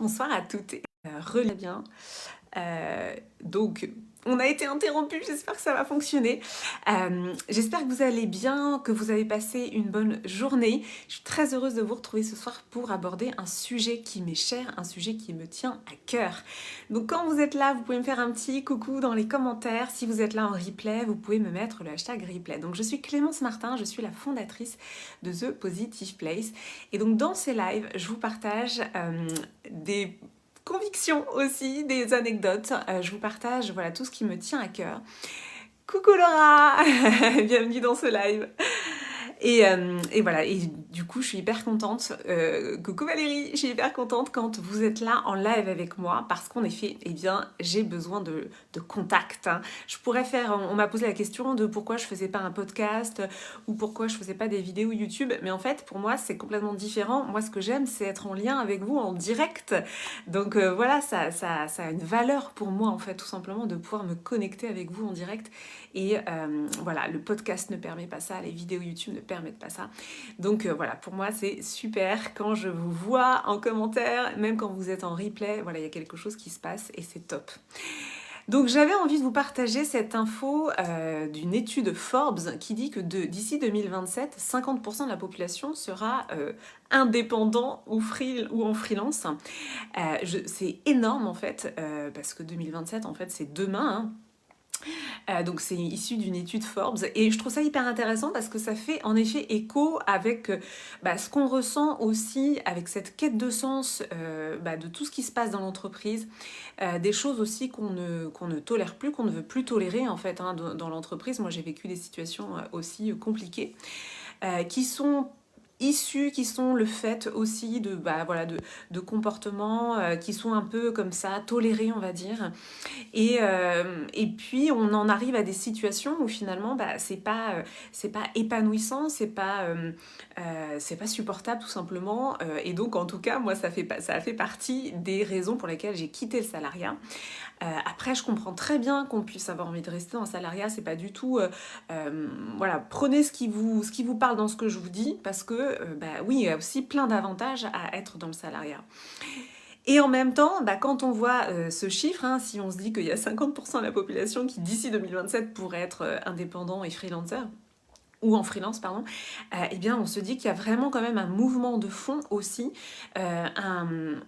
Bonsoir à toutes et relais bien. Donc, on a été interrompu, j'espère que ça va fonctionner. J'espère que vous allez bien, que vous avez passé une bonne journée. Je suis très heureuse de vous retrouver ce soir pour aborder un sujet qui m'est cher, un sujet qui me tient à cœur. Donc quand vous êtes là, vous pouvez me faire un petit coucou dans les commentaires. Si vous êtes là en replay, vous pouvez me mettre le hashtag replay. Donc je suis Clémence Martin, je suis la fondatrice de The Positive Place. Et donc dans ces lives, je vous partage des convictions aussi, des anecdotes. Je vous partage voilà, tout ce qui me tient à cœur. Coucou Laura bienvenue dans ce live. Et voilà, et du coup, je suis hyper contente. Coucou Valérie, je suis hyper contente quand vous êtes là en live avec moi parce qu'en effet, eh bien, j'ai besoin de contact. Hein. Je pourrais faire, on m'a posé la question de pourquoi je faisais pas un podcast ou pourquoi je faisais pas des vidéos YouTube, mais en fait, pour moi, c'est complètement différent. Moi, ce que j'aime, c'est être en lien avec vous en direct. Donc voilà, ça a une valeur pour moi, en fait, tout simplement, de pouvoir me connecter avec vous en direct. Et voilà, le podcast ne permet pas ça, les vidéos YouTube ne permettent pas ça. Donc voilà, pour moi c'est super quand je vous vois en commentaire, même quand vous êtes en replay, voilà, il y a quelque chose qui se passe et c'est top. Donc j'avais envie de vous partager cette info d'une étude Forbes qui dit que d'ici 2027, 50% de la population sera indépendant ou en freelance. C'est énorme en fait, parce que 2027 en fait c'est demain, hein. Donc c'est issu d'une étude Forbes et je trouve ça hyper intéressant parce que ça fait en effet écho avec ce qu'on ressent aussi avec cette quête de sens de tout ce qui se passe dans l'entreprise, des choses aussi qu'on ne tolère plus, qu'on ne veut plus tolérer en fait hein, dans l'entreprise. Moi j'ai vécu des situations aussi compliquées qui sont issus, qui sont le fait aussi de comportements qui sont un peu comme ça, tolérés on va dire. Et puis on en arrive à des situations où finalement c'est pas épanouissant, c'est pas supportable tout simplement. Et donc en tout cas moi ça a fait partie des raisons pour lesquelles j'ai quitté le salariat. Après, je comprends très bien qu'on puisse avoir envie de rester en salariat, c'est pas du tout... voilà, prenez ce qui vous parle dans ce que je vous dis, parce que, oui, il y a aussi plein d'avantages à être dans le salariat. Et en même temps, quand on voit ce chiffre, hein, si on se dit qu'il y a 50% de la population qui, d'ici 2027, pourrait être indépendant et freelancer, ou en freelance, pardon, eh bien on se dit qu'il y a vraiment quand même un mouvement de fond aussi,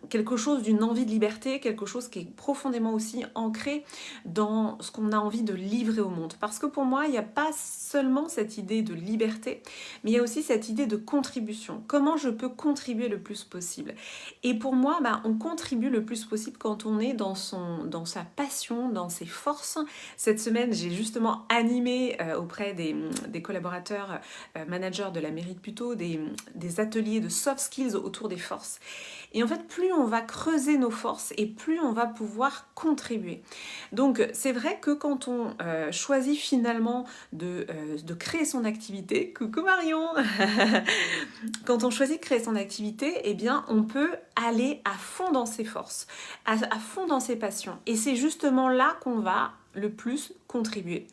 quelque chose d'une envie de liberté, quelque chose qui est profondément aussi ancré dans ce qu'on a envie de livrer au monde. Parce que pour moi, il n'y a pas seulement cette idée de liberté, mais il y a aussi cette idée de contribution. Comment je peux contribuer le plus possible? Et pour moi, on contribue le plus possible quand on est dans sa passion, dans ses forces. Cette semaine, j'ai justement animé auprès des collaborateurs managers de la mairie de Puteaux des ateliers de soft skills autour des forces. Et en fait, plus on va creuser nos forces et plus on va pouvoir contribuer. Donc, c'est vrai que quand on choisit finalement de créer son activité, coucou Marion quand on choisit de créer son activité, eh bien, on peut aller à fond dans ses forces, à fond dans ses passions. Et c'est justement là qu'on va le plus contribuer.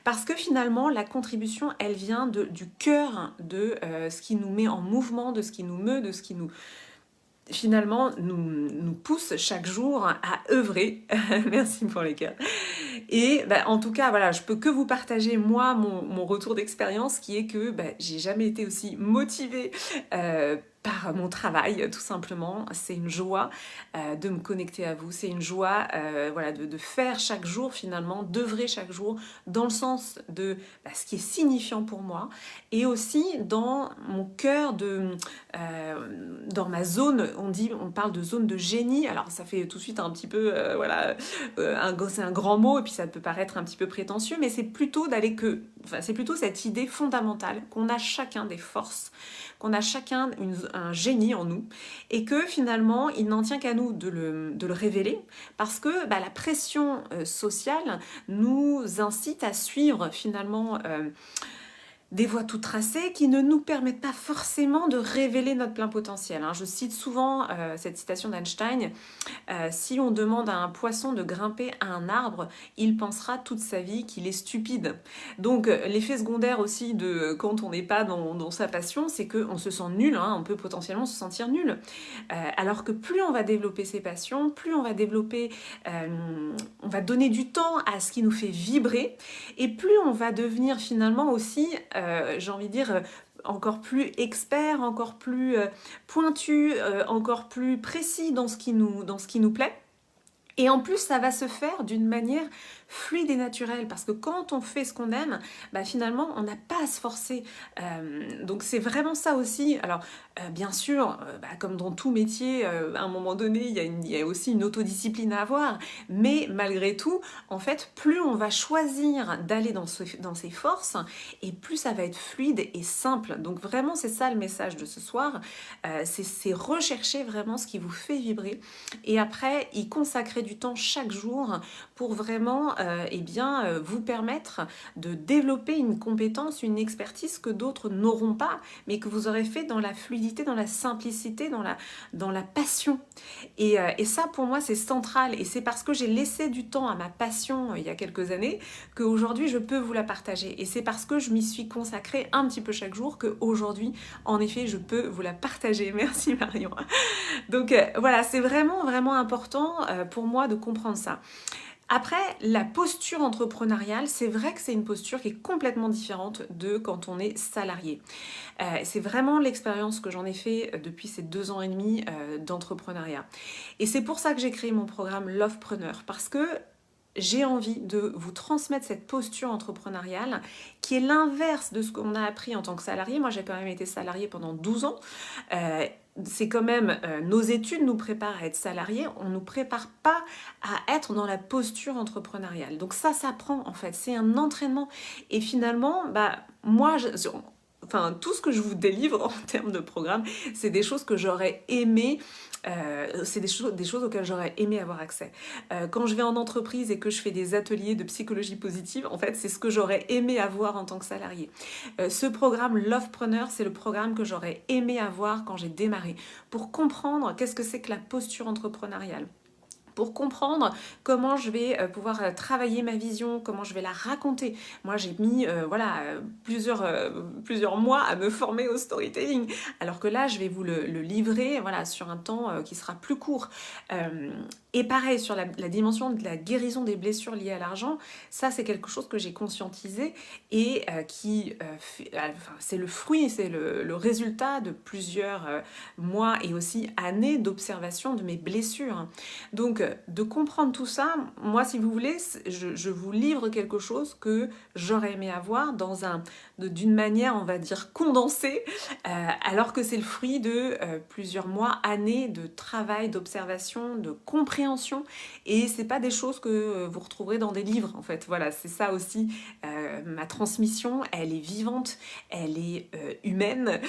Parce que finalement, la contribution, elle vient du cœur de ce qui nous met en mouvement, de ce qui nous meut, de ce qui finalement nous pousse chaque jour à œuvrer. Merci pour les cœurs. Et en tout cas, voilà, je peux que vous partager moi mon retour d'expérience qui est que j'ai jamais été aussi motivée par mon travail, tout simplement. C'est une joie de me connecter à vous. C'est une joie de faire chaque jour, finalement, d'œuvrer chaque jour dans le sens de ce qui est signifiant pour moi et aussi dans mon cœur, dans ma zone. On parle de zone de génie. Alors, ça fait tout de suite un petit peu, c'est un grand mot et puis ça peut paraître un petit peu prétentieux, mais c'est plutôt c'est plutôt cette idée fondamentale qu'on a chacun des forces, qu'on a chacun un génie en nous et que finalement il n'en tient qu'à nous de le révéler parce que la pression sociale nous incite à suivre finalement des voies toutes tracées qui ne nous permettent pas forcément de révéler notre plein potentiel, hein. Je cite souvent cette citation d'Einstein. Si on demande à un poisson de grimper à un arbre, il pensera toute sa vie qu'il est stupide. Donc l'effet secondaire aussi de quand on n'est pas dans sa passion, c'est qu'on se sent nul, hein, on peut potentiellement se sentir nul. Alors que plus on va développer ses passions, plus on va développer, on va donner du temps à ce qui nous fait vibrer, et plus on va devenir finalement aussi, j'ai envie de dire, encore plus expert, encore plus pointu, encore plus précis dans ce qui nous plaît. Et en plus, ça va se faire d'une manière fluide et naturelle, parce que quand on fait ce qu'on aime, bah finalement, on n'a pas à se forcer. Donc c'est vraiment ça aussi. Alors, bien sûr, bah, comme dans tout métier, à un moment donné, il y a aussi une autodiscipline à avoir, mais malgré tout, en fait, plus on va choisir d'aller dans ses forces, et plus ça va être fluide et simple. Donc vraiment, c'est ça le message de ce soir. C'est rechercher vraiment ce qui vous fait vibrer, et après, y consacrer du temps chaque jour pour vraiment vous permettre de développer une compétence, une expertise que d'autres n'auront pas, mais que vous aurez fait dans la fluidité, dans la simplicité, dans la passion. Et ça, pour moi, c'est central. Et c'est parce que j'ai laissé du temps à ma passion il y a quelques années qu'aujourd'hui, je peux vous la partager. Et c'est parce que je m'y suis consacrée un petit peu chaque jour qu'aujourd'hui, en effet, je peux vous la partager. Merci Marion. Donc voilà, c'est vraiment, vraiment important pour moi de comprendre ça. Après, la posture entrepreneuriale, c'est vrai que c'est une posture qui est complètement différente de quand on est salarié. C'est vraiment l'expérience que j'en ai fait depuis ces 2 ans et demi d'entrepreneuriat. Et c'est pour ça que j'ai créé mon programme Lovepreneur, parce que j'ai envie de vous transmettre cette posture entrepreneuriale qui est l'inverse de ce qu'on a appris en tant que salarié. Moi, j'ai quand même été salariée pendant 12 ans. C'est quand même, nos études nous préparent à être salariés, on ne nous prépare pas à être dans la posture entrepreneuriale. Donc ça s'apprend en fait, c'est un entraînement. Et finalement, tout ce que je vous délivre en termes de programme, c'est des choses que j'aurais aimé, c'est des choses auxquelles j'aurais aimé avoir accès. Quand je vais en entreprise et que je fais des ateliers de psychologie positive, en fait, c'est ce que j'aurais aimé avoir en tant que salarié. Ce programme Lovepreneur, c'est le programme que j'aurais aimé avoir quand j'ai démarré, pour comprendre qu'est-ce que c'est que la posture entrepreneuriale, pour comprendre comment je vais pouvoir travailler ma vision, comment je vais la raconter. Moi, j'ai mis plusieurs mois à me former au storytelling, alors que là, je vais vous le livrer sur un temps qui sera plus court. Et pareil, sur la dimension de la guérison des blessures liées à l'argent, ça, c'est quelque chose que j'ai conscientisé et c'est le fruit, c'est le résultat de plusieurs mois et aussi années d'observation de mes blessures. Donc, de comprendre tout ça, moi, si vous voulez, je vous livre quelque chose que j'aurais aimé avoir d'une manière, on va dire, condensée, alors que c'est le fruit de plusieurs mois, années de travail, d'observation, de compréhension. Et c'est pas des choses que vous retrouverez dans des livres, en fait. Voilà, c'est ça aussi. Ma transmission, elle est vivante, elle est humaine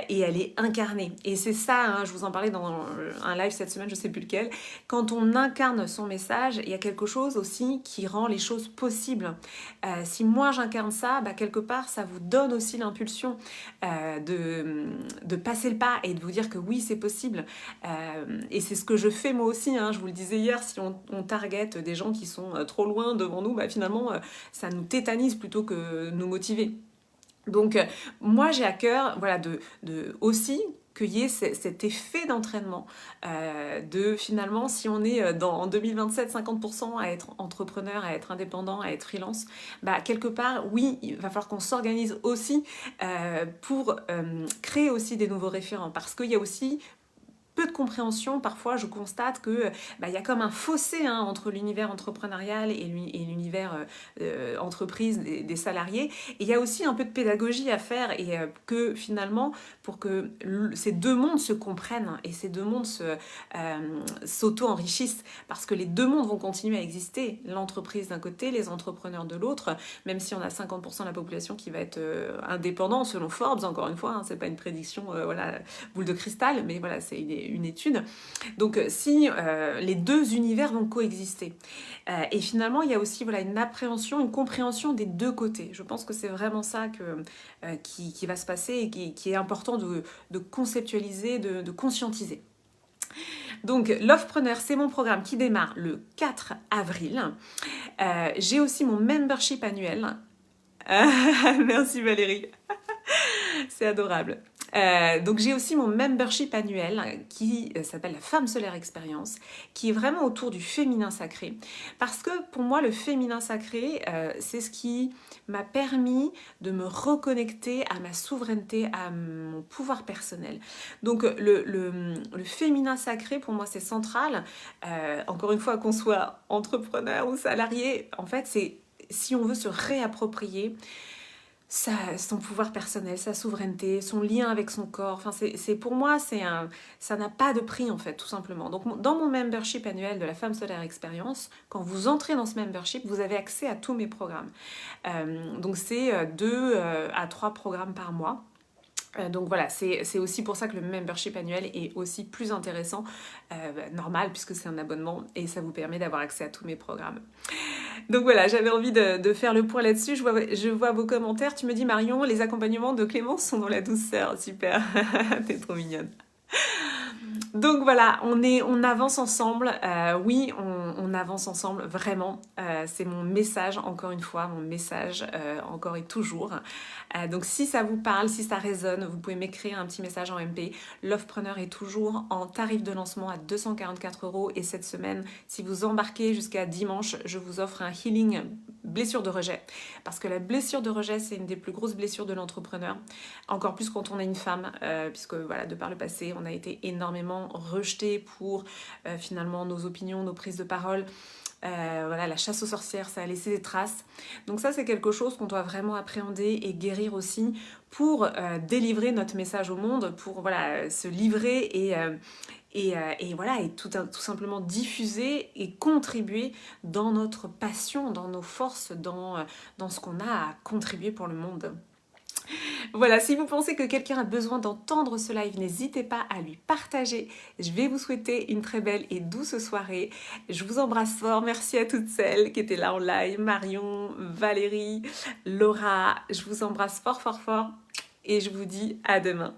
et elle est incarnée. Et c'est ça, hein, je vous en parlais dans un live cette semaine, je sais plus lequel. Quand on incarne son message, il y a quelque chose aussi qui rend les choses possibles. Si moi j'incarne ça, quelque part ça vous donne aussi l'impulsion de passer le pas et de vous dire que oui, c'est possible. Et c'est ce que je fais moi aussi, hein. Je vous le disais hier, si on target des gens qui sont trop loin devant nous, finalement ça nous tétanise plutôt que nous motiver. Donc moi j'ai à cœur de aussi qu'il y ait cet effet d'entraînement, de finalement, si on est en 2027, 50% à être entrepreneur, à être indépendant, à être freelance, quelque part, oui, il va falloir qu'on s'organise aussi pour créer aussi des nouveaux référents, parce qu'il y a aussi peu de compréhension. Parfois, je constate que y a comme un fossé entre l'univers entrepreneurial et l'univers entreprise des salariés. Et il y a aussi un peu de pédagogie à faire et que finalement, pour que ces deux mondes se comprennent et ces deux mondes s'auto-enrichissent, parce que les deux mondes vont continuer à exister. L'entreprise d'un côté, les entrepreneurs de l'autre, même si on a 50% de la population qui va être indépendant selon Forbes, encore une fois, c'est pas une prédiction boule de cristal, mais voilà, c'est une étude. Donc si les deux univers vont coexister. Et finalement, il y a aussi voilà, une appréhension, une compréhension des deux côtés. Je pense que c'est vraiment ça qui va se passer et qui est important de conceptualiser, de conscientiser. Donc, Lovepreneur, c'est mon programme qui démarre le 4 avril. J'ai aussi mon membership annuel. Merci Valérie, c'est adorable. Donc j'ai aussi mon membership annuel qui s'appelle la Femme Solaire Expérience, qui est vraiment autour du féminin sacré. Parce que pour moi, le féminin sacré, c'est ce qui m'a permis de me reconnecter à ma souveraineté, à mon pouvoir personnel. Donc le féminin sacré, pour moi, c'est central. Encore une fois, qu'on soit entrepreneur ou salarié, en fait, c'est si on veut se réapproprier son pouvoir personnel, sa souveraineté, son lien avec son corps. Enfin, pour moi, ça n'a pas de prix en fait, tout simplement. Donc, dans mon membership annuel de la Femme Solaire Expérience, quand vous entrez dans ce membership, vous avez accès à tous mes programmes. Donc, c'est 2 à 3 programmes par mois. Donc voilà, c'est aussi pour ça que le membership annuel est aussi plus intéressant, normal, puisque c'est un abonnement et ça vous permet d'avoir accès à tous mes programmes. Donc voilà, j'avais envie de faire le point là-dessus. Je vois vos commentaires. Tu me dis, Marion, les accompagnements de Clémence sont dans la douceur. Super, t'es trop mignonne. Donc voilà, on avance ensemble. Oui, on avance ensemble, vraiment. C'est mon message, encore une fois, mon message, encore et toujours. Donc si ça vous parle, si ça résonne, vous pouvez m'écrire un petit message en MP. Lovepreneur est toujours en tarif de lancement à 244 € et cette semaine, si vous embarquez jusqu'à dimanche, je vous offre un healing blessure de rejet. Parce que la blessure de rejet, c'est une des plus grosses blessures de l'entrepreneur. Encore plus quand on est une femme, puisque voilà, de par le passé, on a été énormément rejeté pour finalement nos opinions, nos prises de parole. Voilà, la chasse aux sorcières, ça a laissé des traces. Donc ça, c'est quelque chose qu'on doit vraiment appréhender et guérir aussi pour délivrer notre message au monde, pour voilà, se livrer et voilà, et tout simplement diffuser et contribuer dans notre passion, dans nos forces, dans ce qu'on a à contribuer pour le monde. Voilà, si vous pensez que quelqu'un a besoin d'entendre ce live, n'hésitez pas à lui partager. Je vais vous souhaiter une très belle et douce soirée. Je vous embrasse fort. Merci à toutes celles qui étaient là en live. Marion, Valérie, Laura. Je vous embrasse fort, fort, fort. Et je vous dis à demain.